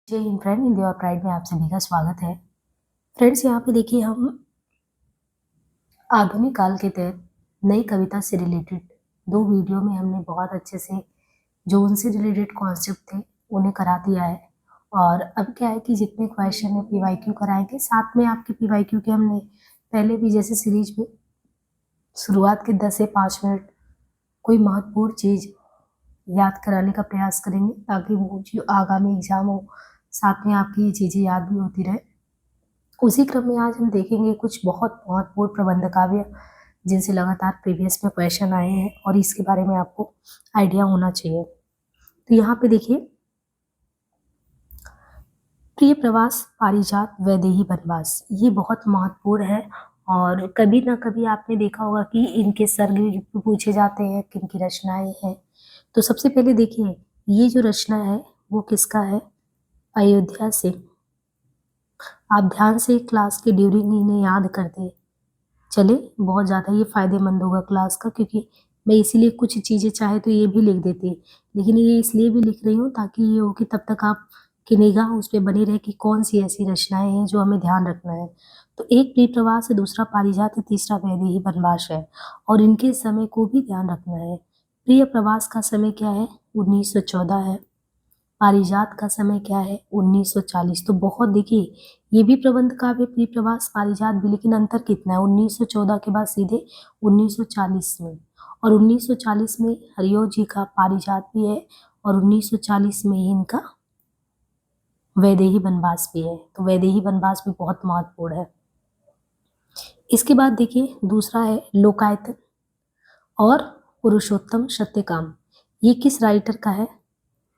जय हिंद फ्रेंड, हिंदी और प्राइड में आप सभी का स्वागत है। फ्रेंड्स, यहाँ पे देखिए हम आधुनिक काल के तहत नई कविता से रिलेटेड 2 वीडियो में हमने बहुत अच्छे से जो उनसे रिलेटेड कॉन्सेप्ट थे उन्हें करा दिया है। और अब क्या है कि जितने क्वेश्चन है पीवाईक्यू कराएंगे, साथ में आपके पीवाईक्यू के हमने पहले भी जैसे सीरीज में शुरुआत के 10 से 5 मिनट कोई महत्वपूर्ण चीज़ याद कराने का प्रयास करेंगे, ताकि वो जो आगामी एग्जाम हो साथ में आपकी ये चीज़ें याद भी होती रहे। उसी क्रम में आज हम देखेंगे कुछ बहुत महत्वपूर्ण प्रबंध काव्य जिनसे लगातार प्रीवियस में क्वेश्चन आए हैं और इसके बारे में आपको आइडिया होना चाहिए। तो यहाँ पे देखिए, प्रिय प्रवास पारिजात वैदेही वनवास, ये बहुत महत्वपूर्ण है। और कभी ना कभी आपने देखा होगा कि इनके सर्ग पूछे जाते हैं, किनकी रचनाएं हैं। तो सबसे पहले देखिए, ये जो रचना है वो किसका है? अयोध्या से। आप ध्यान से क्लास के ड्यूरिंग इन्हें याद करते चले, बहुत ज़्यादा ये फायदेमंद होगा क्लास का, क्योंकि मैं इसीलिए कुछ चीज़ें चाहे तो ये भी लिख देती, लेकिन ये इसलिए भी लिख रही हूँ ताकि ये हो कि तब तक आप की निगाह उस पर बनी रहे कि कौन सी ऐसी रचनाएं हैं जो हमें ध्यान रखना है। तो एक प्रिय प्रवास है, दूसरा पारिजात है, तीसरा वैदेही वनवास है। और इनके समय को भी ध्यान रखना है। प्रिय प्रवास का समय क्या है? 1914 है। पारिजात का समय क्या है? 1940। तो बहुत देखिए, ये भी प्रबंध काव्य प्रिय प्रवास पारिजात भी, लेकिन अंतर कितना है? 1914 के बाद सीधे 1940 में। और 1940 में हरिओ जी का पारिजात भी है और 1940 में ही इनका वैदेही वनवास भी है। तो वैदेही वनवास भी बहुत महत्वपूर्ण है। इसके बाद देखिए, दूसरा है लोकायतन और पुरुषोत्तम सत्यकाम। ये किस राइटर का है?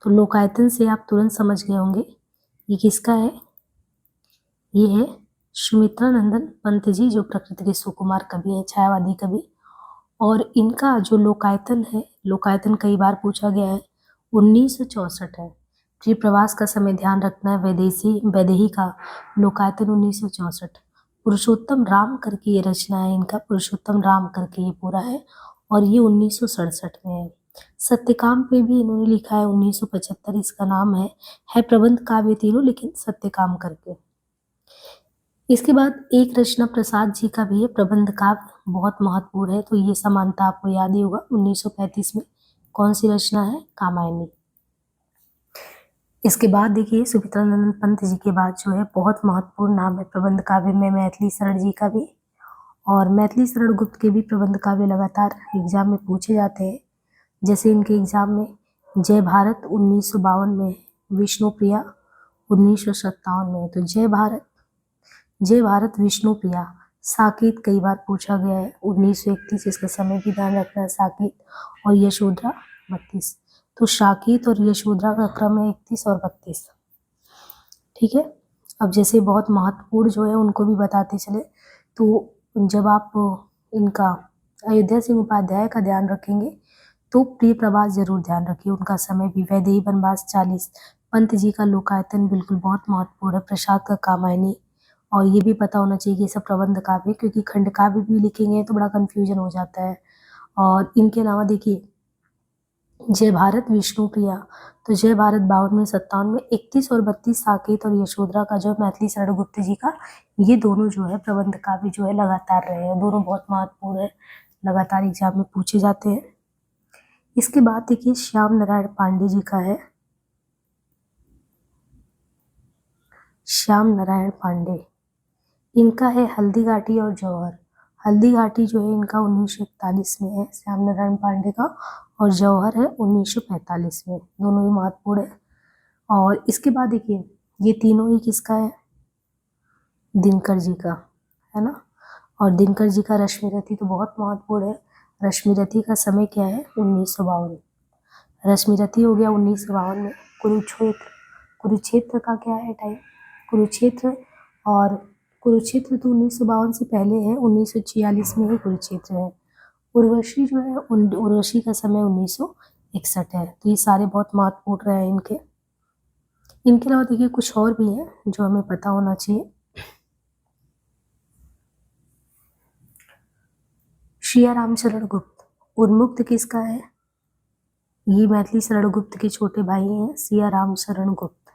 तो लोकायतन से आप तुरंत समझ गए होंगे ये किसका है। ये है सुमित्रा नंदन पंत जी, जो प्रकृति के सुकुमार कवि है, छायावादी कवि। और इनका जो लोकायतन है, लोकायतन कई बार पूछा गया है, 1964 है। प्रिय प्रवास का समय ध्यान रखना है, वैदेही का लोकायतन 1964। पुरुषोत्तम राम करके ये रचना है इनका, पुरुषोत्तम राम करके ये पूरा है, और ये 1967 में है। सत्यकाम पे भी इन्होंने लिखा है 1975, इसका नाम है प्रबंध काव्य तीनों, लेकिन सत्यकाम करके। इसके बाद एक रचना प्रसाद जी का भी है, प्रबंध काव्य, बहुत महत्वपूर्ण है। तो ये समानता आपको याद ही होगा, 1935 में कौन सी रचना है? कामायनी। इसके बाद देखिए, सुमित्रा नंदन पंत जी के बाद जो है बहुत महत्वपूर्ण नाम है प्रबंध काव्य में मैथिली शरण जी का भी। और मैथिली शरण गुप्त के भी प्रबंध काव्य लगातार एग्जाम में पूछे जाते हैं। जैसे इनके एग्जाम में जय भारत 1952 में, विष्णुप्रिया 1957 में। तो जय भारत विष्णुप्रिया। साकेत कई बार पूछा गया है, 1931, इसका समय भी ध्यान रखना है। साकेत और यशोधरा 32। तो साकेत और यशोधरा का क्रम है 31 और 32। ठीक है। अब जैसे बहुत महत्वपूर्ण जो है उनको भी बताते चले, तो जब आप इनका अयोध्या सिंह उपाध्याय का ध्यान रखेंगे तो प्रिय प्रवास जरूर ध्यान रखिए, उनका समय भी। वैदेही वनवास 40। पंत जी का लोकायतन बिल्कुल बहुत महत्वपूर्ण है। प्रसाद का कामायनी। और ये भी पता होना चाहिए कि ये सब प्रबंध काव्य, क्योंकि खंड काव्य भी लिखेंगे तो बड़ा कंफ्यूजन हो जाता है। और इनके अलावा देखिए, जय भारत विष्णुप्रिया, तो जय भारत 52 में, 57 में, 31 और 32 साकेत और यशोधरा का जो मैथिली शरण गुप्त जी का, ये दोनों जो है प्रबंध काव्य जो है लगातार रहे हैं, दोनों बहुत महत्वपूर्ण है, लगातार एग्जाम में पूछे जाते हैं। इसके बाद देखिए, श्याम नारायण पांडे जी का है, श्याम नारायण पांडे। इनका है हल्दी घाटी और जौहर। हल्दी घाटी जो है इनका 1941 में है, श्याम नारायण पांडे का। और जौहर है 1945 में, दोनों ही महत्वपूर्ण है। और इसके बाद देखिए, ये तीनों ही किसका है? दिनकर जी का, है ना। और दिनकर जी का रश्मिरथी तो बहुत महत्वपूर्ण है। रश्मिरथी का समय क्या है? 1952। रश्मिरथी हो गया 1952 में। कुरुक्षेत्र, कुरुक्षेत्र का क्या है टाइम? कुरुक्षेत्र, और कुरुक्षेत्र तो 1952 से पहले है, 1946 में ही कुरुक्षेत्र है। उर्वशी जो है, उर्वशी का समय 1961 है। तो ये सारे बहुत महत्वपूर्ण रहे इनके। इनके अलावा देखिए कुछ और भी है जो हमें पता होना चाहिए। सिया रामचरण गुप्त, उन्मुक्त किसका है? ये मैथिली शरण गुप्त के छोटे भाई हैं, सिया राम शरण गुप्त।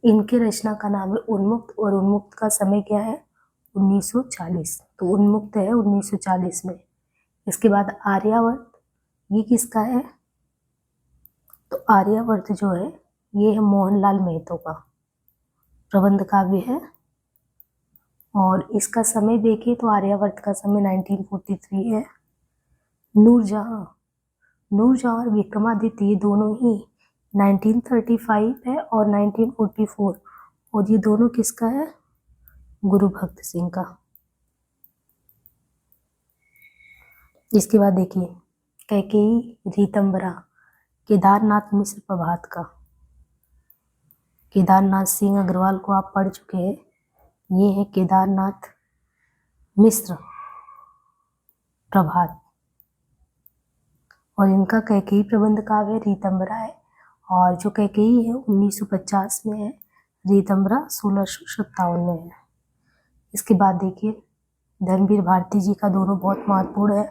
इनके रचना का नाम है उन्मुक्त, और उन्मुक्त का समय क्या है 1940। तो उन्मुक्त है 1940 में। इसके बाद आर्यावर्त, ये किसका है? तो आर्यावर्त जो है ये है मोहनलाल मेहतो का प्रबंध काव्य है। और इसका समय देखिए तो आर्यावर्त का समय 1943 है। नूरजहां, नूरजहां और विक्रमादित्य ये दोनों ही 1935 है और 1944, और ये दोनों किसका है? गुरु भक्त सिंह का। इसके बाद देखिए कैकेयी रीतंबरा, केदारनाथ मिश्र प्रभात का। केदारनाथ सिंह अग्रवाल को आप पढ़ चुके हैं, ये है केदारनाथ मिश्र प्रभात, और इनका कैकेयी प्रबंध काव्य रीतंबरा है। और जो कैकेयी है 1950 में है, रीतंबरा 1657 में है। इसके बाद देखिए धर्मवीर भारती जी का दोनों बहुत महत्वपूर्ण है।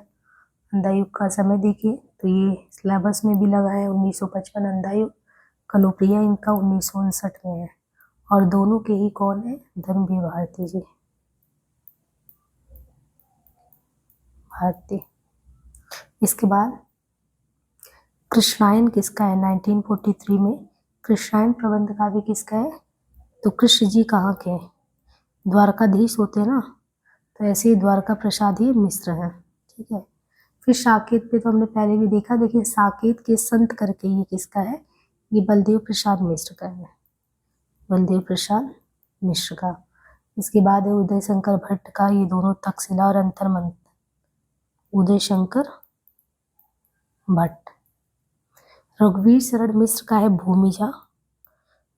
अंधायुग का समय देखिए तो ये सिलेबस में भी लगा है 1955 अंधायुग। कनुप्रिया इनका 1959 में है, और दोनों के ही कौन है? धर्मवीर भारती जी। भारती। इसके बाद कृष्णायन किसका है? 1943 में कृष्णायन प्रबंध काव्य किसका है? तो कृष्ण जी कहाँ के? द्वारकाधीश होते हैं ना, तो ऐसे ही द्वारका प्रसाद ही मिश्र हैं। ठीक है। फिर साकेत पे तो हमने पहले भी देखा। देखिए साकेत के संत करके ये किसका है? ये बलदेव प्रसाद मिश्र का है, बलदेव प्रसाद मिश्र का। इसके बाद है उदय शंकर भट्ट का, ये दोनों तक्षशिला और अंतर मंथन, उदय शंकर भट्ट। रघुवीर शरण मिश्र का है भूमिजा।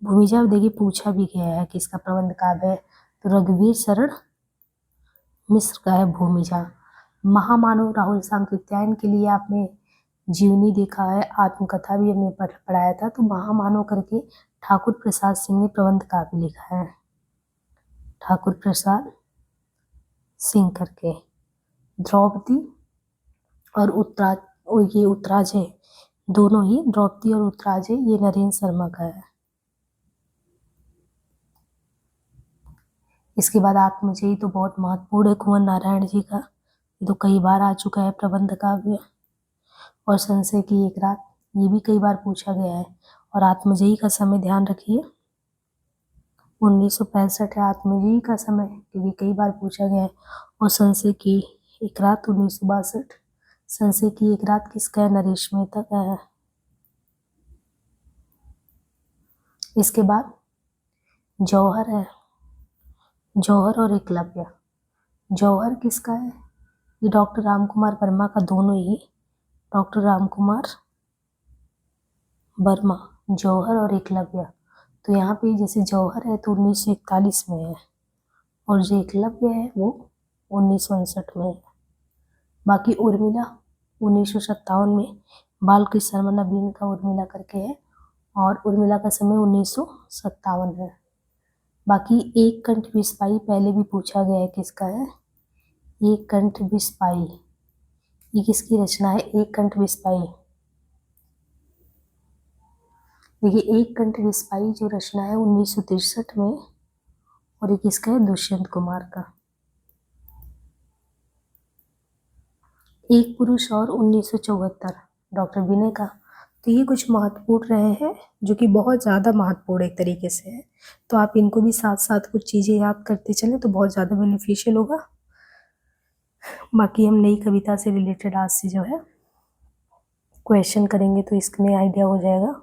भूमिजा देखिए पूछा भी गया है किसका प्रबंध काव्य है, तो रघुवीर शरण मिश्र का है भूमिजा। महामानव राहुल सांकृत्यायन के लिए आपने जीवनी देखा है, आत्मकथा भी हमने पढ़ाया था। तो महामानव करके ठाकुर प्रसाद सिंह ने प्रबंध काव्य लिखा है, ठाकुर प्रसाद सिंह करके। द्रौपदी और उत्तराज, और ये उत्तराज है, दोनों ही द्रौपदी और उत्तराज है, ये नरेंद्र शर्मा का है। इसके बाद आत्मजयी तो बहुत महत्वपूर्ण है कुंवर नारायण जी का, ये तो कई बार आ चुका है प्रबंध काव्य। और संशय की एक रात, ये भी कई बार पूछा गया है। और आत्मजयी का समय ध्यान रखिए 1965 है आत्मजयी का समय, क्योंकि कई बार पूछा गया है। और संशय की एक रात 1962, संशय की एक रात किसका है? नरेश मेहता का है। इसके बाद जौहर है, जौहर और एकलव्य। जौहर किसका है? ये डॉक्टर रामकुमार वर्मा का, दोनों ही डॉक्टर रामकुमार वर्मा, जौहर और एकलव्य। तो यहाँ पे जैसे जौहर है तो 1941 में है, और जो एकलव्य है वो 1959 में है। बाकी उर्मिला 1957 में, बालकृष्ण शर्मा नवीन का उर्मिला करके है, और उर्मिला का समय 1957 है। बाकी एक कंठ बिस्पाई पहले भी पूछा गया है, किसका है? एक कंठ बिस्पाई, ये किसकी रचना है? एक कंठ बिस्पाई। देखिए एक कंठ बिस्पाई जो रचना है 1963 में, और ये किसका है? दुष्यंत कुमार का। एक पुरुष और 1974 डॉक्टर विनय का। तो ये कुछ महत्वपूर्ण रहे हैं, जो कि बहुत ज़्यादा महत्वपूर्ण एक तरीके से है। तो आप इनको भी साथ साथ कुछ चीज़ें याद करते चलें तो बहुत ज़्यादा बेनिफिशियल होगा। बाकी हम नई कविता से रिलेटेड आज से जो है क्वेश्चन करेंगे, तो इसमें आइडिया हो जाएगा।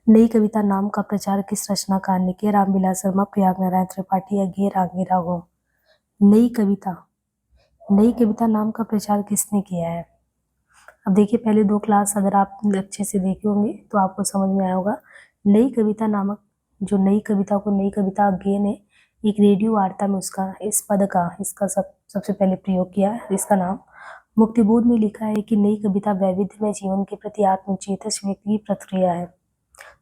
नई कविता नाम का प्रचार किस रचनाकार ने किया? रामविलास शर्मा, प्रयाग नारायण त्रिपाठी या गे रांगी राघव। नई कविता नाम का प्रचार किसने किया है? अब देखिए पहले दो क्लास अगर आप अच्छे से देखे होंगे तो आपको समझ में आया होगा। नई कविता नामक जो नई कविता को नई कविता गे ने एक रेडियो वार्ता में उसका इस पद का इसका सबसे पहले प्रयोग किया है। इसका नाम मुक्तिबोध ने लिखा है कि नई कविता वैविध्यमय जीवन के प्रति आत्मचेतस व्यक्ति की प्रक्रिया है।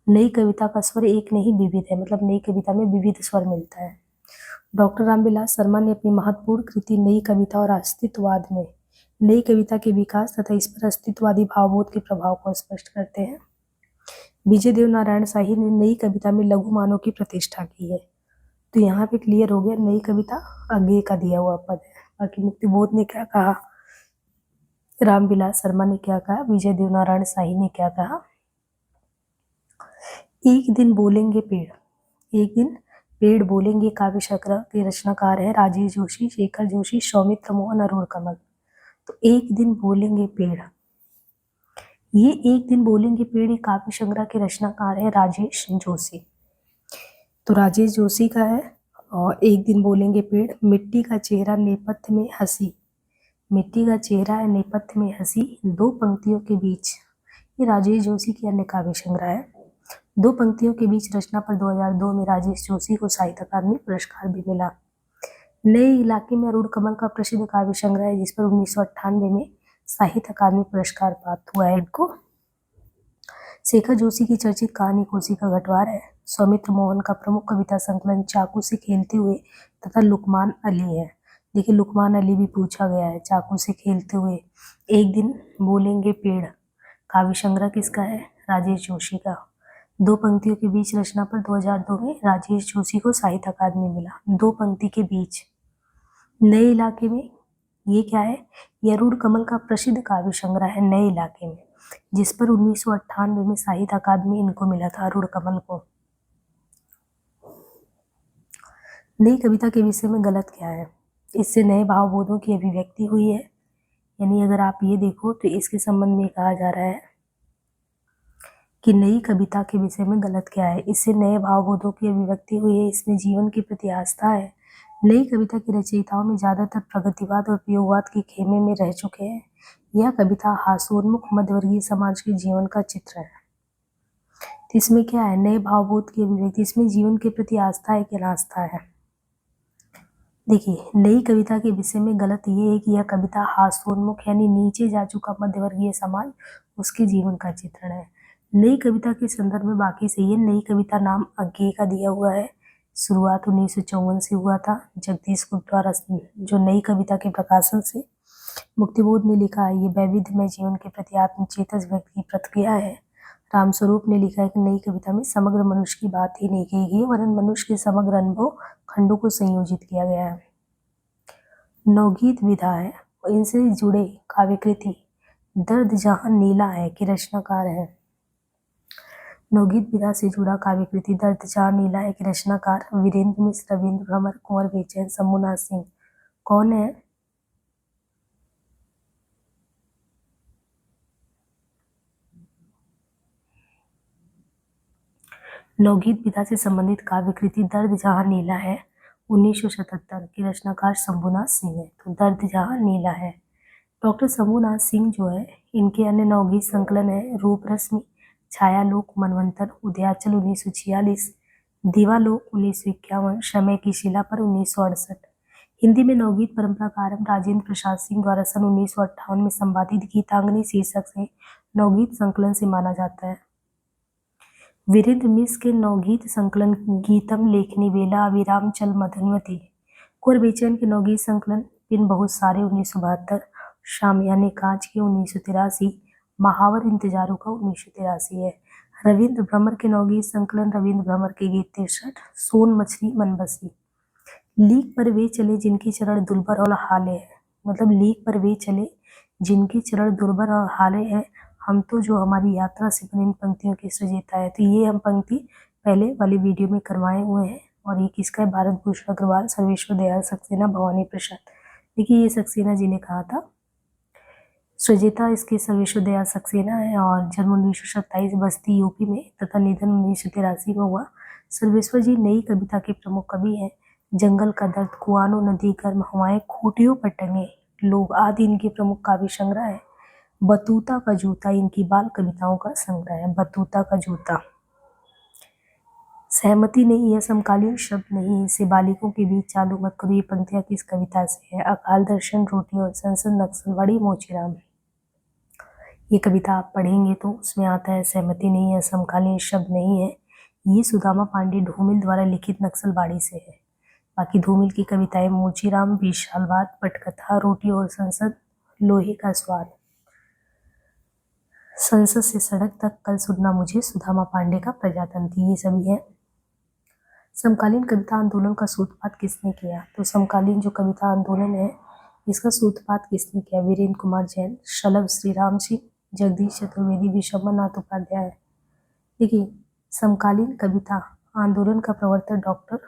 नई कविता का स्वर एक नहीं विविध है, मतलब नई कविता में विविध स्वर मिलता है। डॉक्टर रामविलास शर्मा ने अपनी महत्वपूर्ण कृति नई कविता और अस्तित्ववाद में नई कविता के विकास तथा इस पर अस्तित्ववादी भावबोध के प्रभाव को स्पष्ट करते हैं। विजय देव नारायण शाही ने नई कविता में लघु मानव की प्रतिष्ठा की है। तो यहाँ पे क्लियर हो गया, नई कविता आगे का दिया हुआ पद है। बाकी मुक्तिबोध ने क्या कहा, रामविलास शर्मा ने क्या कहा, विजय देव नारायण शाही ने क्या कहा। एक दिन बोलेंगे पेड़, एक दिन पेड़ बोलेंगे काव्य संग्रह के रचनाकार है राजेश जोशी, शेखर जोशी, सौमित्र मोहन, अरुण कमल। तो एक दिन बोलेंगे पेड़, ये एक दिन बोलेंगे पेड़ ये काव्य संग्रह के रचनाकार है राजेश जोशी। तो राजेश जोशी का है। और एक दिन बोलेंगे पेड़, मिट्टी का चेहरा नेपथ्य में हंसी, मिट्टी का चेहरा है नेपथ्य में हंसी, दो पंक्तियों के बीच, ये राजेश जोशी की अन्य काव्य संग्रह है। दो पंक्तियों के बीच रचना पर 2002 में राजेश जोशी को साहित्य अकादमी पुरस्कार भी मिला। नए इलाके में अरुण कमल का प्रसिद्ध काव्य संग्रह है जिस पर 1998 में साहित्य अकादमी पुरस्कार प्राप्त हुआ है इनको। शेखर जोशी की चर्चित कहानी कोसी का घटवार है। सौमित्र मोहन का प्रमुख कविता संकलन चाकू से खेलते हुए तथा लुकमान अली है। देखिए लुकमान अली भी पूछा गया है, चाकू से खेलते हुए। एक दिन बोलेंगे पेड़ काव्य संग्रह किसका है, राजेश जोशी का। दो पंक्तियों के बीच रचना पर 2002 में राजेश जोशी को साहित्य अकादमी मिला। दो पंक्ति के बीच, नए इलाके में, ये क्या है, ये अरुण कमल का प्रसिद्ध काव्य संग्रह है नए इलाके में, जिस पर 1998 में साहित्य अकादमी इनको मिला था अरुण कमल को। नई कविता के विषय में गलत क्या है, इससे नए भावबोधों की अभिव्यक्ति हुई है। यानी अगर आप ये देखो तो इसके संबंध में कहा जा रहा है कि नई कविता के विषय में गलत क्या है, इससे नए भावबोधों की अभिव्यक्ति हुई है, इसमें जीवन के प्रति आस्था है। नई कविता के रचयिताओं में ज्यादातर प्रगतिवाद और प्रयोगवाद के खेमे में रह चुके हैं। यह कविता हास्योन्मुख मध्यवर्गीय समाज के जीवन का चित्र है। तो इसमें क्या है, नए भावबोध की अभिव्यक्ति, इसमें जीवन के प्रति आस्था है कि अनास्था है। देखिए नई कविता के विषय में गलत ये है कि यह कविता हास्योन्मुख यानी नीचे जा चुका मध्यवर्गीय समाज, उसके जीवन का चित्रण है। नई कविता के संदर्भ में बाकी सही है। नई कविता नाम अज्ञेय का दिया हुआ है, शुरुआत 1954 से हुआ था जगदीश गुप्त द्वारा, जो नई कविता के प्रकाशन से। मुक्तिबोध ने लिखा है, ये वैविध्यमय जीवन के प्रति आत्मचेतस व्यक्ति की प्रतिक्रिया है। रामस्वरूप ने लिखा है कि नई कविता में समग्र मनुष्य की बात ही नहीं की गई, वरन मनुष्य के समग्र अनुभव खंडों को संयोजित किया गया है। नवगीत विधा है और इनसे जुड़े काव्यकृति दर्द जहां नीला है के रचनाकार है। नवगीत विधा से जुड़ा काव्यकृति दर्द जहां नीला है के रचनाकार वीरेंद्र मिश्र, रविंद्र भ्रमर, कुंवर बेचैन, शंभुनाथ सिंह। कौन है? नवगीत विधा से संबंधित काव्यकृति दर्द जहां नीला है 1977 के रचनाकार शंभुनाथ सिंह है। तो दर्द जहां नीला है। डॉक्टर शंभुनाथ सिंह जो है, इनके अन्य नवगीत संकलन है रूप रश्मि, छायालोक, मनवंतर, उदयाचल 1946, दीवालोक 1951, समय की शिला पर 1968। हिंदी में नवगीत परंपरा का आरंभ राजेंद्र प्रसाद सिंह द्वारा सन 1958 में संपादित गीतांगनी शीर्षक से नवगीत संकलन से माना जाता है। वीरेंद्र मिश्र के नवगीत संकलन गीतम लेखनी बेला अविराम चल मधुनवती, कुंवर बेचैन के नवगीत संकलन पिन बहुत सारे 1972, शामियाने कांच के 1983, महावर इंतजारों का 1983 है। रविंद्र भ्रमर के नवगीत संकलन रविंद्र भ्रमर के गीत 63, सोन मछली मन बसी। लीक पर वे चले जिनके चरण दुर्बर और हाले है, मतलब लीक पर वे चले जिनके चरण दुर्बर और हाले है, हम तो जो हमारी यात्रा से बनी इन पंक्तियों की सजेता है। तो ये हम पंक्ति पहले वाली वीडियो में करवाए हुए हैं। और ये किसका है, भारत भूषण अग्रवाल, सर्वेश्वर दयाल सक्सेना, भवानी प्रसाद। देखिए ये सक्सेना जी ने कहा था, सजेता इसके सर्वेश्वर दयाल सक्सेना है और जन्म 1927 बस्ती यूपी में तथा निधन 1983 में हुआ। सर्वेश्वर जी नई कविता के प्रमुख कवि हैं। जंगल का दर्द, कुआनो नदी, गर्म हवाएं, खूटियों पर टंगे लोग आदि इनके प्रमुख काव्य संग्रह है। बतूता का जूता इनकी बाल कविताओं का संग्रह है। बतूता का जूता। सहमति नहीं, यह समकालीन शब्द नहीं, इसे बालिकों के बीच चालू मत करो। ये पंक्तियां किस कविता से है? अकाल दर्शन, रोटी और संसद, नक्सलवाड़ी, मोचीराम। ये कविता आप पढ़ेंगे तो उसमें आता है सहमति नहीं, यह समकालीन शब्द नहीं है। ये सुदामा पांडे धूमिल द्वारा लिखित नक्सलवाड़ी से है। बाकी धूमिल की कविताएं मोचीराम, विशालवाद, पटकथा, रोटी और संसद, लोहे का स्वाद। संसद से सड़क तक, कल सुनना मुझे, सुदामा पांडे का प्रजातंत्र, ये सभी है। समकालीन कविता आंदोलन का सूत्रपात किसने किया? तो समकालीन जो कविता आंदोलन है इसका सूत्रपात किसने किया? वीरेंद्र कुमार जैन, शलभ श्रीराम सिंह, जगदीश चतुर्वेदी, विशंबर नाथ उपाध्याय। देखिए, समकालीन कविता आंदोलन का प्रवर्तक डॉक्टर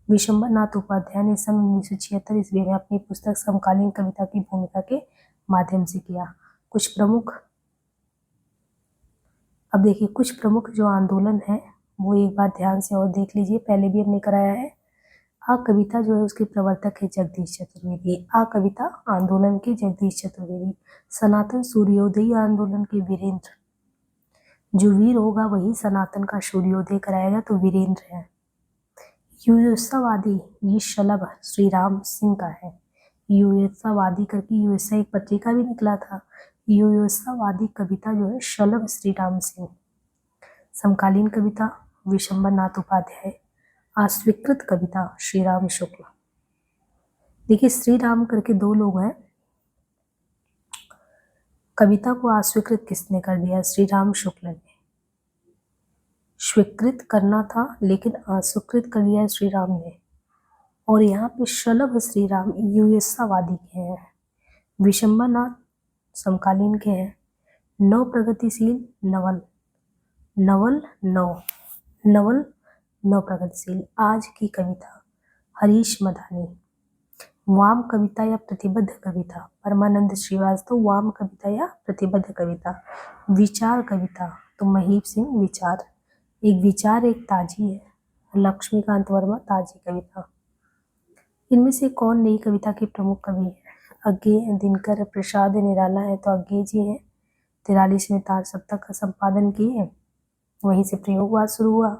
विशंबर नाथ उपाध्याय ने सन 1976 ईस्वी में अपनी पुस्तक समकालीन कविता की भूमिका के माध्यम से किया। कुछ प्रमुख, अब देखिए कुछ प्रमुख जो आंदोलन है वो एक बार ध्यान से और देख लीजिए, पहले भी हमने कराया है। आ कविता जो है उसके प्रवर्तक है जगदीश चतुर्वेदी। आ कविता आंदोलन के जगदीश चतुर्वेदी। सनातन सूर्योदय आंदोलन के वीरेंद्र, जो वीर होगा वही सनातन का सूर्योदय कराएगा, तो वीरेंद्र है। युयोत्सावादी, ये शलभ श्रीराम सिंह का है। युयोत्सावादी करके यूएसए एक पत्रिका भी निकला था। युयोत्सावादी कविता जो है शलभ श्रीराम सिंह। समकालीन कविता विशंबर नाथ उपाध्याय। अस्वीकृत कविता श्रीराम शुक्ल। देखिए श्रीराम करके दो लोग हैं, कविता को अस्वीकृत किसने कर दिया? श्रीराम शुक्ल ने। स्वीकृत करना था लेकिन अस्वीकृत कर दिया श्रीराम ने। और यहाँ पे शलभ श्रीराम युयोत्सावादी के हैं, विशंबर नाथ समकालीन के हैं। नव प्रगतिशील नवल, नवल नव प्रगतिशील। आज की कविता हरीश मदानी। वाम कविता या प्रतिबद्ध कविता परमानंद श्रीवास्तव। वाम कविता या प्रतिबद्ध कविता। विचार कविता तो महीप सिंह विचार। एक विचार एक ताजी है, लक्ष्मीकांत वर्मा ताजी कविता। इनमें से कौन नई कविता के प्रमुख कवि है? अज्ञेय, दिनकर, प्रसाद निराला है, तो अज्ञेय जी है। 43वें तार सप्तक का संपादन किए, वहीं से प्रयोगवाद शुरू हुआ।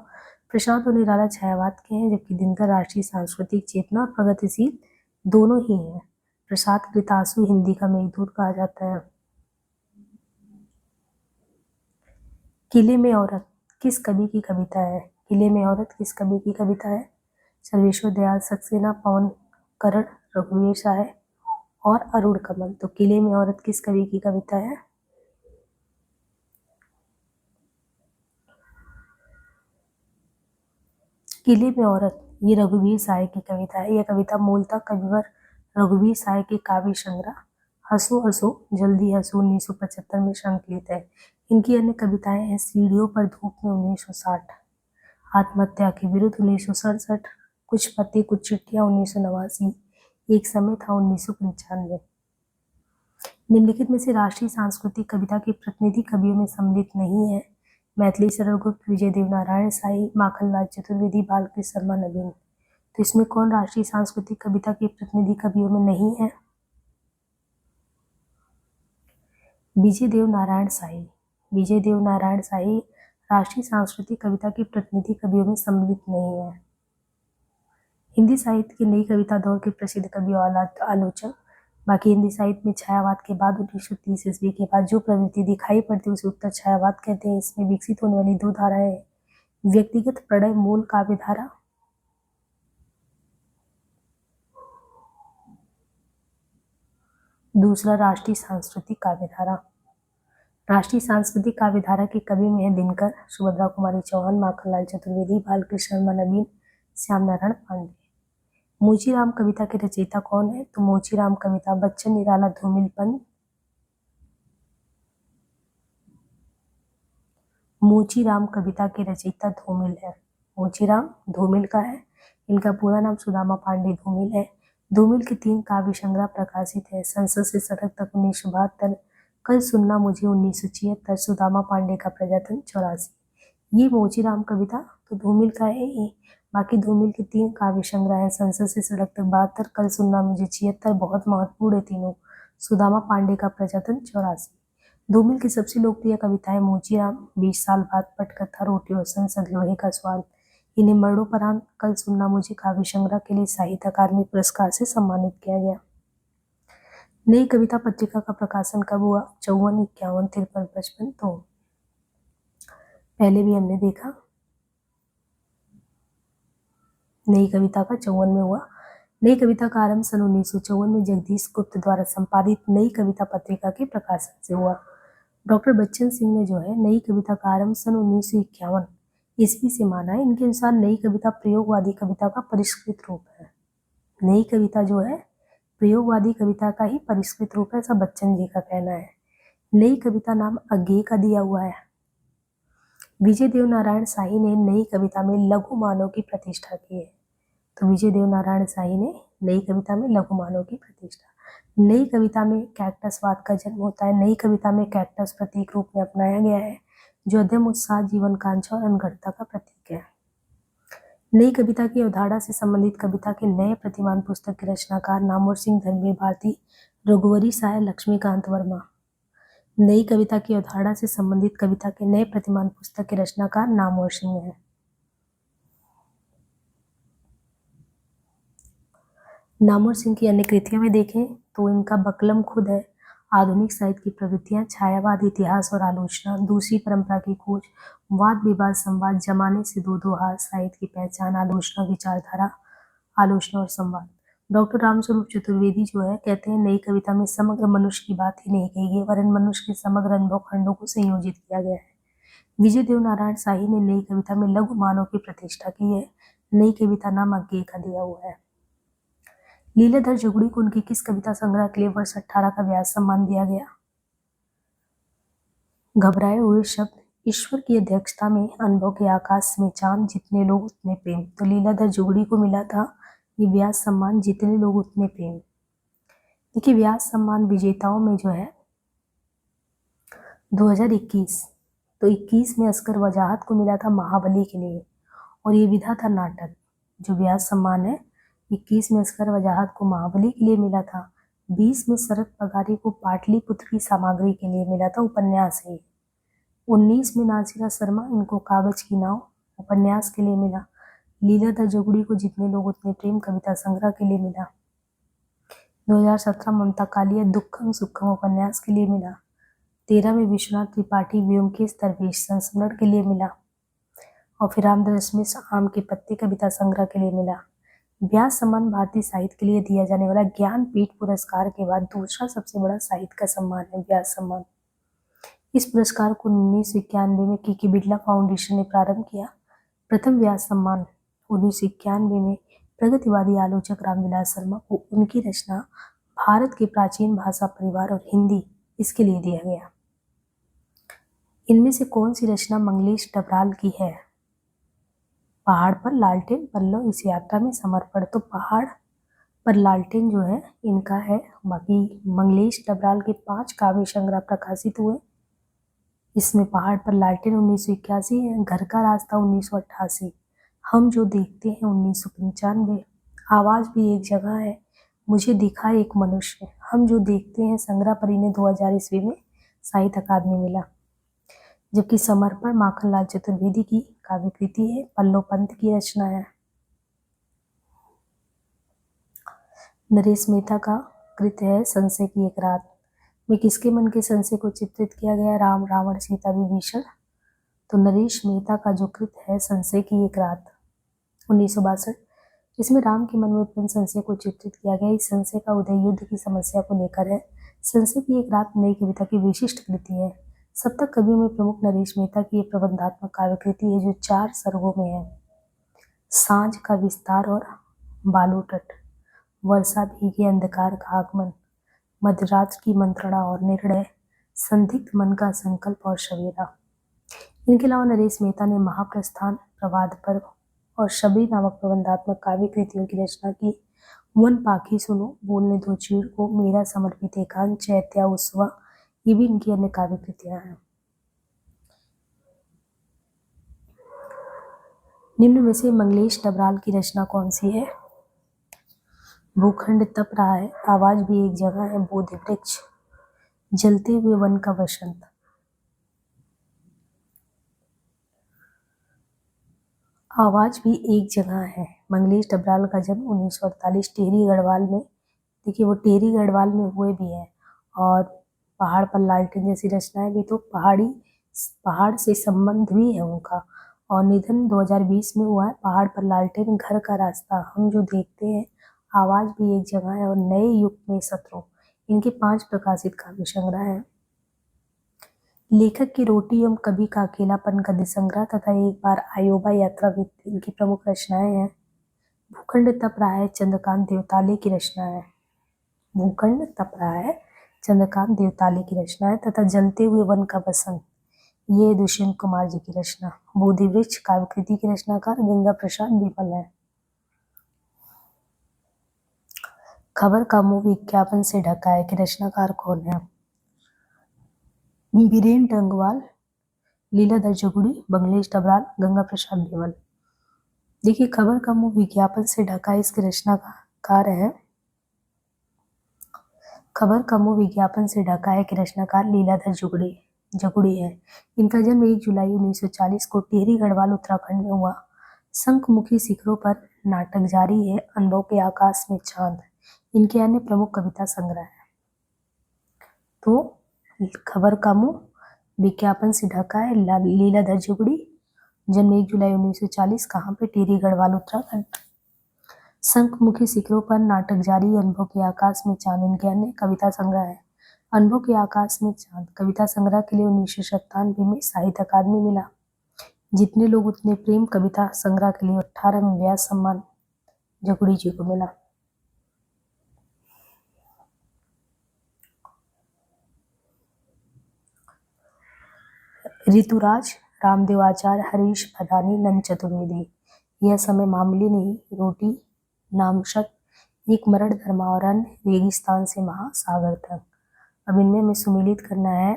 प्रसाद और निराला छायावाद के हैं, जबकि दिनकर राष्ट्रीय सांस्कृतिक चेतना और प्रगतिशील दोनों ही हैं। प्रसाद कृतासु हिंदी का मेघदूत कहा जाता है। किले में औरत किस कवि की कविता है? किले में औरत किस कवि की कविता है? सर्वेश्वर दयाल सक्सेना, पवन करण, रघुवीर साय और अरुण कमल। तो किले में औरत किस कवि की कविता है? किले में औरत ये रघुवीर साय की कविता है। यह कविता मूलतः कविवर रघुवीर साय के काव्य संग्रह हंसो हंसो जल्दी हंसो 1975 में संकलित है। इनकी अन्य कविताएं हैं सीढ़ियों पर धूप में 1960, आत्महत्या के विरुद्ध 1967, कुछ पत्ते कुछ चिट्ठियां 1989, एक समय था 1995। निम्नलिखित में से राष्ट्रीय सांस्कृतिक कविता के प्रतिनिधि कवियों में सम्मिलित नहीं है। मैथिली शरण गुप्त, विजय देवनारायण साई, माखनलाल चतुर्वेदी, बालकृष्ण शर्मा नवीन। तो इसमें कौन राष्ट्रीय सांस्कृतिक कविता के प्रतिनिधि कवियों में नहीं है? विजय देवनारायण साई। विजय देवनारायण साई राष्ट्रीय सांस्कृतिक कविता के प्रतिनिधि कवियों में सम्मिलित नहीं है। हिंदी साहित्य के नई कविता दौर के प्रसिद्ध कवि और आलोचक। बाकी हिंदी साहित्य में छायावाद के बाद 1930 ईस्वी के बाद जो प्रवृत्ति दिखाई पड़ती है उसे उत्तर छायावाद कहते हैं। इसमें विकसित होने वाली दो धाराएं हैं, व्यक्तिगत प्रणय मूल काव्य धारा, दूसरा राष्ट्रीय सांस्कृतिक काव्य धारा। राष्ट्रीय सांस्कृतिक काव्य धारा के कवि में है दिनकर, सुभद्रा कुमारी चौहान, माखनलाल चतुर्वेदी, बालकृष्ण शर्मा नवीन, श्याम नारायण पांडे। मोचीराम कविता के रचयिता कौन है? तो मोचीराम कविता बच्चन, निराला, धूमिल पंत। मोचीराम कविता के रचयिता धूमिल है। मोचीराम धूमिल का है। इनका पूरा नाम सुदामा पांडे धूमिल है। धूमिल के 3 काव्य संग्रह प्रकाशित है, संसद से सड़क तक 1972, कल सुनना मुझे 1976, सुदामा पांडे का प्रजातंत्र 84। ये मोचीराम कविता तो धूमिल का है ये। बाकी धूमिल के 3 काव्य संग्रह हैं, संसद से सड़क तक 72, कल सुनना मुझे 76, बहुत महत्वपूर्ण है तीनों। सुदामा पांडे का प्रजातंत्र 84। धूमिल की सबसे लोकप्रिय कविताएं मोचीराम, 20 साल बाद, पटकथा, रोटी और संसद, लोहे का स्वाद। इन्हें मरणोपरांत कल सुनना मुझे काव्य संग्रह के लिए साहित्य अकादमी पुरस्कार से सम्मानित किया गया। नई कविता पत्रिका का प्रकाशन कब हुआ? 54, 51, 53, 55। तो पहले भी हमने देखा नई कविता का 54 में हुआ। नई कविता का आरंभ सन 1954 में जगदीश गुप्त द्वारा संपादित नई कविता पत्रिका के प्रकाशन से हुआ। डॉक्टर बच्चन सिंह ने जो है नई कविता का आरंभ सन 1951 ईस्वी से माना है। इनके अनुसार नई कविता प्रयोगवादी कविता का परिष्कृत रूप है। नई कविता जो है प्रयोगवादी कविता का ही परिष्कृत रूप है, ऐसा बच्चन जी का कहना है। नई कविता नाम अज्ञेय का दिया हुआ है। विजय देव नारायण शाही ने नई कविता में लघु मानव की प्रतिष्ठा की है। तो विजय देव नारायण शाही ने नई कविता में लघु मानव की प्रतिष्ठा। नई कविता में कैक्टसवाद का जन्म होता है। नई कविता में कैक्टस प्रतीक रूप में अपनाया गया है, जो अध्यम उत्साह, जीवन कांक्षा और अनघड़ता का प्रतीक है। नई कविता की अवधारणा से संबंधित कविता के नए प्रतिमान पुस्तक के रचनाकार नामवर सिंह, धनवीर भारती, रघुवरी साय, लक्ष्मीकांत वर्मा। नई कविता की अवधारणा से संबंधित कविता के नए प्रतिमान पुस्तक के रचनाकार नामवर सिंह है। नामवर सिंह की अन्य कृतियों में देखें तो इनका बकलम खुद है, आधुनिक साहित्य की प्रवृत्तियां, छायावाद, इतिहास और आलोचना, दूसरी परंपरा की खोज, वाद विवाद संवाद, जमाने से दो हाथ, साहित्य की पहचान, आलोचना, विचारधारा, आलोचना और संवाद। डॉक्टर रामस्वरूप चतुर्वेदी जो है कहते हैं नई कविता में समग्र मनुष्य की बात ही नहीं कही गई, वरन मनुष्य के समग्र अनुभव खंडों को संयोजित किया गया है। विजय देव नारायण शाही ने नई कविता में लघु मानव की प्रतिष्ठा की है। नई कविता नाम अज्ञेय का दिया हुआ है। लीलाधर जुगड़ी को उनकी किस कविता संग्रह के लिए वर्ष 18 का व्यास सम्मान दिया गया? घबराए हुए शब्द, ईश्वर की अध्यक्षता में अनुभव के आकाश में चांद, जितने लोग उतने प्रेम। तो लीलाधर जुगड़ी को मिला था ये व्यास सम्मान, जितने लोग उतने प्रेम। देखिए व्यास सम्मान विजेताओं में जो है 2021, तो 21 में असगर वजाहत को मिला था महाबली के लिए, और ये विधा था नाटक। जो व्यास सम्मान है 21 में असगर वजाहत को महाबली के लिए मिला था। 20 में शरद पगारी को पाटलिपुत्र की सामग्री के लिए मिला था, उपन्यास है। 19 में नासिरा शर्मा, इनको कागज की नाव उपन्यास के लिए मिला। लीलाधर जुगड़ी को जितने लोग उतने प्रेम कविता संग्रह के लिए मिला। 2017 ममता कालिया दुखम सुखम उपन्यास के लिए मिला। 13 में विश्वनाथ त्रिपाठी व्योमकेश दरवेश संस्मरण के लिए मिला। और फिर रामदास मिश्र आम के पत्ते कविता संग्रह के लिए मिला। व्यास सम्मान भारतीय साहित्य के लिए दिया जाने वाला ज्ञानपीठ पुरस्कार के बाद दूसरा सबसे बड़ा साहित्य का सम्मान है व्यास सम्मान। इस पुरस्कार को 1991 में के बिड़ला फाउंडेशन ने प्रारंभ किया। प्रथम व्यास सम्मान 1991 में प्रगतिवादी आलोचक रामविलास शर्मा को उनकी रचना भारत के प्राचीन भाषा परिवार और हिंदी इसके लिए दिया गया। इनमें से कौन सी रचना मंगलेश डबराल की है? पहाड़ पर लालटेन पल्लव इस यात्रा में समर्पण। तो पहाड़ पर लालटेन जो है इनका है। बाकी मंगलेश डबराल के 5 काव्य संग्रह प्रकाशित हुए। इसमें पहाड़ पर लालटेन 1981 है, घर का रास्ता 1988, हम जो देखते हैं 1995, आवाज भी एक जगह है, मुझे दिखा एक मनुष्य, हम जो देखते हैं संग्रह पर इन्हें 2000 ईस्वी में साहित्य अकादमी मिला। जबकि समर्पण माखनलाल चतुर्वेदी की काव्य कृति है, पल्लव पंत की रचना है। नरेश मेहता का कृत है संशय की एक रात, में किसके मन के संशय को चित्रित किया गया? राम, रावण, सीता, विभीषण। तो नरेश मेहता का जो कृत है संशय की एक रात 1962, इसमें राम के मन में उत्पन्न संशय को चित्रित किया गया। इस संशय का उदय युद्ध की समस्या को लेकर है। संशय की एक रात नई कविता की विशिष्ट कृति है। सप्तक कवियों में प्रमुख नरेश मेहता की एक प्रबंधात्मक काव्य कृति है जो 4 सर्गों में है। सांझ का विस्तार और बालू तट, वर्षा भीगे अंधकार का आगमन, मध्यरात्र की मंत्रणा और निर्णय, संदिग्ध मन का संकल्प और सवेरा। इनके अलावा नरेश मेहता ने महाप्रस्थान, प्रवाद पर्व और शबरी नामक प्रबंधात्मक काव्य कृतियों की रचना की। वन पाखी सुनो, बोलने दो चीड़ को, मेरा समर्पित एकांत, चैत्या उत्सव, ये भी इनकी अन्य काव्य कृतियां हैं। निम्न में से मंगलेश डबराल की रचना कौन सी है? भूखंड तप रहा है, आवाज भी एक जगह है, बोधि वृक्ष, जलते हुए वन का वसंत। आवाज भी एक जगह है। मंगलेश डबराल का जन्म 1948 टिहरी गढ़वाल में, देखिए वो टिहरी गढ़वाल में हुए भी हैं। और पहाड़ पर लालटेन जैसी रचनाएं भी, तो पहाड़ से संबंध भी है उनका। और निधन 2020 में हुआ है। पहाड़ पर लालटेन, घर का रास्ता, हम जो देखते हैं, आवाज भी एक जगह है और नए युग में शत्रु, इनके 5 प्रकाशित काव्य संग्रह हैं। लेखक की रोटी एवं कवि का अकेलापन गद्य संग्रह तथा एक बार आयोबा यात्रा वृत्त इनकी प्रमुख रचनाएं हैं। भूखंड तप रहा है चंद्रकांत देवताले की रचना है। भूखंड तप रहा है चंद्रकांत देवताले की रचना है तथा जलते हुए वन का बसंत ये दुष्यंत कुमार जी की रचना। बोधि वृक्ष काव्य कृति के रचनाकार गंगा प्रसाद विमल है। खबर का मुंह विज्ञापन से ढका है कि रचनाकार कौन है? बीरेन टंगवाल, लीलाधर जगुड़ी, बंगलेश डबराल, गंगा प्रसाद विमल। देखिए, खबर का मुंह विज्ञापन से ढका है, इसके रचनाकार है। खबर का मुंह विज्ञापन से ढका है कि रचनाकार लीलाधर जगुड़ी है। इनका जन्म 1 जुलाई 1940 को टिहरी गढ़वाल उत्तराखंड में हुआ। शंखमुखी शिखरों पर नाटक जारी है, अनुभव के आकाश में चांद इनके अन्य प्रमुख कविता संग्रह है। तो खबर का मुंह विज्ञापन से ढका है, लीलाधर जुगड़ी, जन्म 1 जुलाई 1940, कहाँ पे? टिहरी गढ़वाल उत्तराखंड। शंखमुखी शिखरों पर नाटक जारी, अनुभव के आकाश में चांद इनके अन्य कविता संग्रह है। अनुभव के आकाश में चांद कविता संग्रह के लिए 1997 में साहित्य अकादमी मिला। जितने लोग उतने प्रेम कविता संग्रह के लिए 18वें व्यास सम्मान जगुड़ी जी को मिला। ऋतुराज, रामदेवाचार्य, हरीश भदानी, नंद चतुर्वेदी। यह समय मामूली नहीं, रोटी नामशत, एक मरण धर्मा और अन्य, रेगिस्तान से महासागर तक। अब इनमें हमें सुमेलित करना है।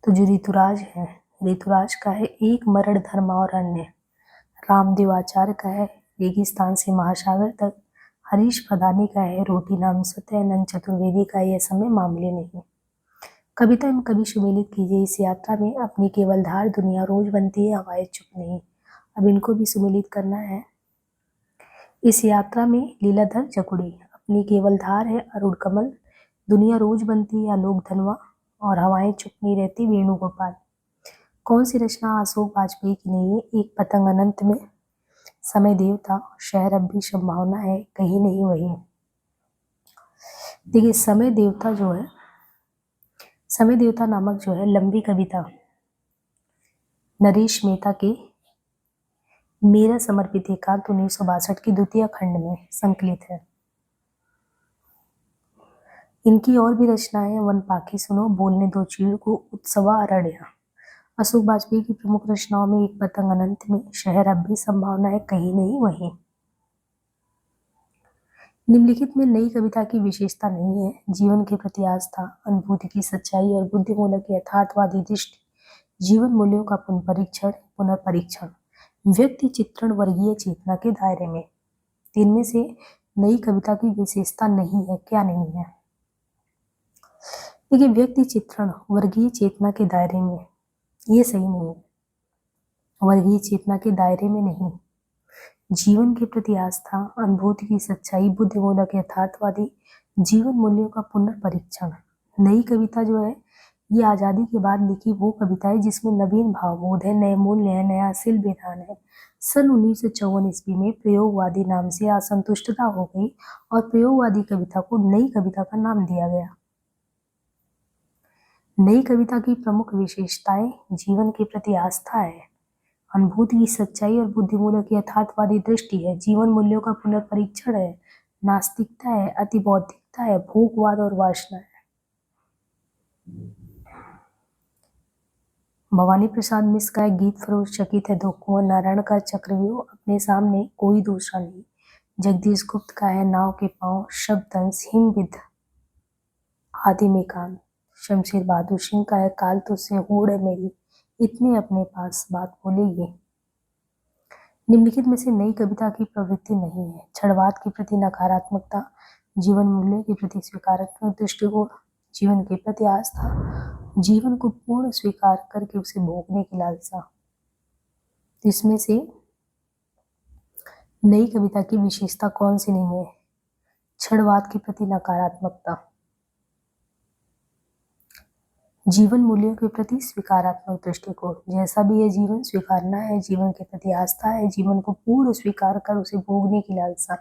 तो जो ऋतुराज है, ऋतुराज का है एक मरण धर्मा और अन्य, रामदेवाचार्य का है रेगिस्तान से महासागर तक, हरीश भदानी का है रोटी नामशत है, नंद चतुर्वेदी का यह समय मामूली नहीं। कविता एवं कवि सुमेलित कीजिए। इस यात्रा में अपनी केवल धार, दुनिया रोज बनती है, हवाएं चुप नहीं। अब इनको भी सुमेलित करना है। इस यात्रा में लीलाधर जगुड़ी, अपनी केवल धार है अरुण कमल, दुनिया रोज बनती है आलोक धनवा, और हवाएं चुप नहीं रहती वेणुगोपाल। कौन सी रचना अशोक वाजपेयी की नहीं है? एक पतंग अनंत में, समय देवता, शहर अब भी संभावना है, कहीं नहीं वही। देखिए, समय देवता जो है, समय देवता नामक जो है लंबी कविता नरेश मेहता के मेरा समर्पित एकांत 1962 की द्वितीय खंड में संकलित है। इनकी और भी रचनाएं वन पाखी सुनो, बोलने दो चीड़ को, उत्सवा अरण्य। अशोक वाजपेयी की प्रमुख रचनाओं में एक पतंग अनंत में, शहर अब भी संभावना है, कहीं नहीं वहीं। निम्नलिखित में नई कविता की विशेषता नहीं है। जीवन के प्रति आस्था, अनुभूति की सच्चाई और बुद्धिमूलक यथार्थवादी दृष्टि, जीवन मूल्यों का पुनर्परीक्षण, व्यक्ति चित्रण वर्गीय चेतना के दायरे में। इनमें से नई कविता की विशेषता नहीं है, क्या नहीं है? देखिए, व्यक्ति चित्रण वर्गीय चेतना के दायरे में, ये सही नहीं है। वर्गीय चेतना के दायरे में नहीं। जीवन के प्रति आस्था, अनुभूति की सच्चाई, बुद्धिमूलक यथार्थवादी, जीवन मूल्यों का पुनर्परीक्षण। नई कविता जो है ये आजादी के बाद लिखी वो कविता है जिसमें नवीन भावबोध है, नए मूल्य है, नया शिल विधान है। सन 1954 ईस्वी में प्रयोगवादी नाम से असंतुष्टता हो गई और प्रयोगवादी कविता को नई कविता का नाम दिया गया। नई कविता की प्रमुख विशेषताएं जीवन के प्रति आस्था है, अनुभूति की सच्चाई और बुद्धिमूलक यथार्थवादी दृष्टि है, जीवन मूल्यों का पुनर्परीक्षण है, नास्तिकता है, अतिबौद्धिकता है, भोगवाद और वासना है। भवानी प्रसाद मिश्र का एक गीत फरोश चकित है दो, कुंवर नारायण का चक्रव्यूह, अपने सामने कोई दूसरा नहीं, जगदीश गुप्त का है नाव के पांव, शब्दंश हिमविद आदि में कान, शमशेर बहादुर सिंह का है काल तुझसे होड़ है मेरी, इतने अपने पास बात बोले ये। निम्नलिखित में से नई कविता की प्रवृत्ति नहीं है। क्षणवाद के प्रति नकारात्मकता, जीवन मूल्य के प्रति स्वीकारात्मक दृष्टिकोण, जीवन के प्रति आस्था, जीवन को पूर्ण स्वीकार करके उसे भोगने की लालसा। इसमें से नई कविता की विशेषता कौन सी नहीं है? क्षणवाद के प्रति नकारात्मकता, जीवन मूल्यों के प्रति स्वीकारात्मक दृष्टिकोण, जैसा भी है जीवन स्वीकारना है, जीवन के प्रति आस्था है, जीवन को पूर्ण स्वीकार कर उसे भोगने की लालसा।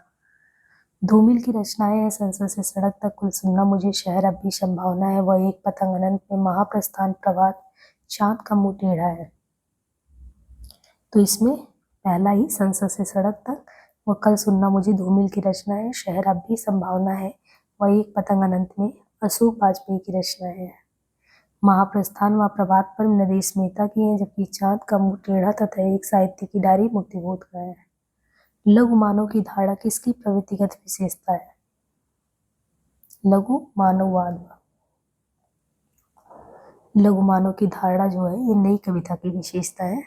धूमिल की रचनाएं हैं संसद से सड़क तक, कुल सुनना मुझे, शहर अब भी संभावना है, वह एक पतंग अनंत में, महाप्रस्थान, प्रभात, चांद का मुंह टेढ़ा है। तो इसमें पहला ही संसद से सड़क तक, वह कल सुनना मुझे, धूमिल की रचना है, शहर अब भी संभावना है, वह एक पतंग अनंत में, अशोक वाजपेयी की रचना है। महाप्रस्थान व प्रभात पर नरेश मेहता की है, जबकि चांद का मुंह टेढ़ा तथा एक साहित्य की डायरी मुक्तिबोध का है। लघु मानव की धारणा किसकी प्रवृत्तिगत विशेषता है? लघु मानववाद। लघु मानव की धारणा जो है ये नई कविता की विशेषता है।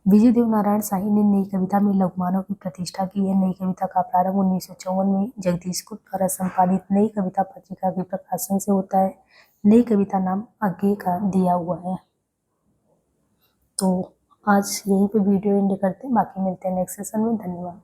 विजय देवनारायण शाही ने नई कविता में लघु मानव की प्रतिष्ठा की है। नई कविता का प्रारंभ 1954 में जगदीश गुप्त द्वारा संपादित नई कविता पत्रिका के प्रकाशन से होता है। नई कविता नाम आगे का दिया हुआ है। तो आज यहीं पे वीडियो एंड करते हैं, बाकी मिलते हैं नेक्स्ट सेशन में। धन्यवाद।